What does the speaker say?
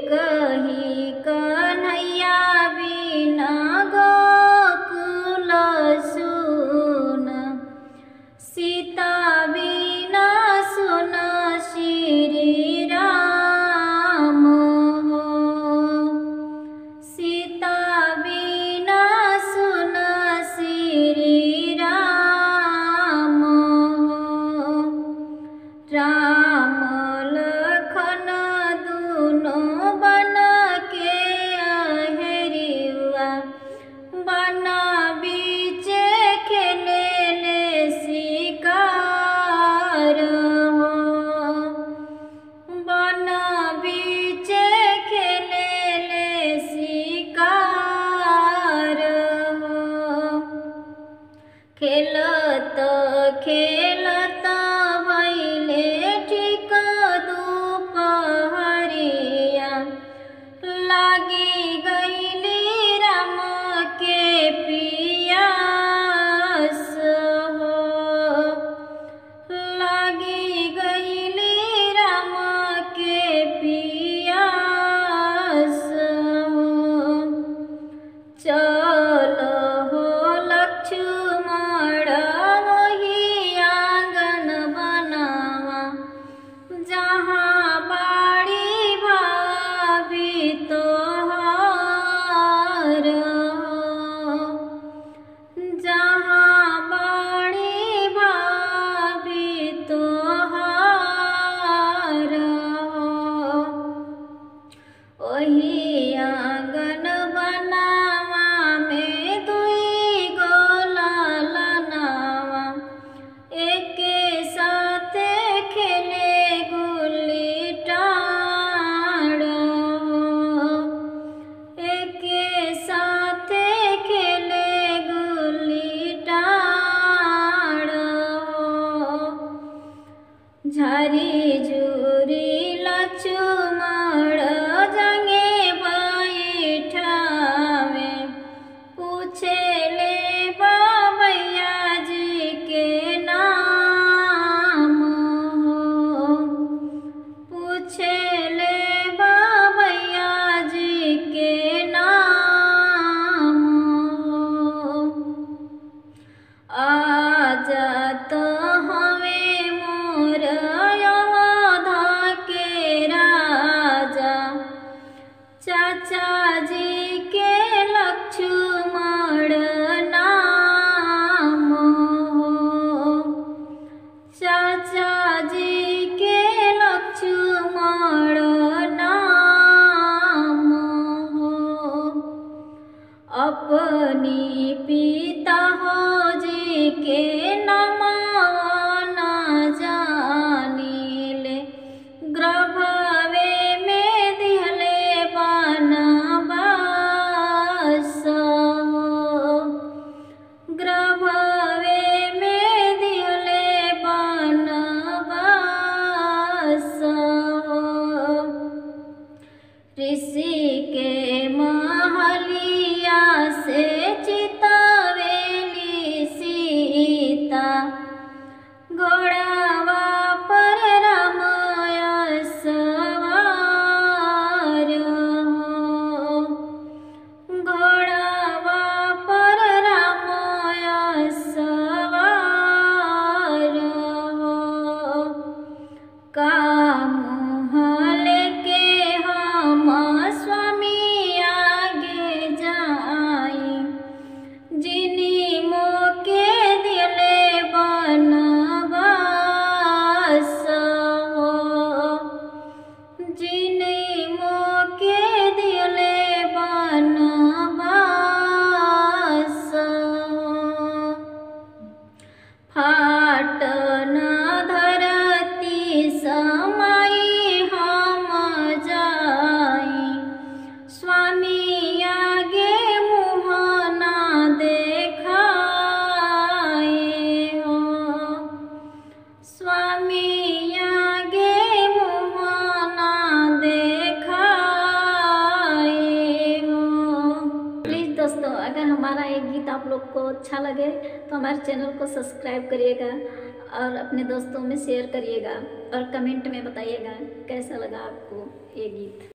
कही कन्हैया बिना गोकुल सुन, सीता बिना सुन श्री राम हो। सीता बिना सुन श्री राम हो। राम लखन दुनो बन के अहेरिवा, बन बीचे खेले ले शिकार हो। बन बीचे खेले ले शिकार हो। खेलत खेलत भइले ठीक दुपहरिया, लागी गइली राम के पियास हो। लागी गइली राम के पियास हो। चल हो लक्ष्मण वही आंगन बनावा, जहाँ बाड़ी भाभी तोहार हो। जहाँ बाड़ी भाभी तोहार हो, वही आंगन बनावा में दुई गोला लनावा, एके साथे खेले गुल्ली डांड हो। एके साथे खेले गुल्ली डांड हो। झारी झूरी लक्ष्मण जंगे बैठावे, पूछे ले बाबैया जी के नाम हो। पूछे ले बाबैया जी के नाम हो। आजा तो हमें मोर अयोध्या के राजा, चाचा जी के लक्ष्मण नाम हो। चाचा जी के लक्ष्मण नाम हो। अपनी पिता हो जी के नमवा न जानिले, गर्भवे में दिहले बनवास हो। गर्भवे में दिहले बनवास हो। ऋषि के महलिया से चितवेली सीता, घोड़ावा पर राम सवार हो। घोड़ावा पर राम सवार हो। काम लेके हम स्वामी आगे जाई, जिनी मोके दिले बनवास हो। जिनी मोके दिले बनवास हो। फाट न धरती समाई हम जाई, स्वामी आगे मुँह ना देखाए हो। स्वामी आगे मुँह ना देखाए हो। प्लीज़ दोस्तों, अगर हमारा एक गीत आप लोग को अच्छा लगे तो हमारे चैनल को सब्सक्राइब करिएगा और अपने दोस्तों में शेयर करिएगा और कमेंट में बताइएगा कैसा लगा आपको ये गीत।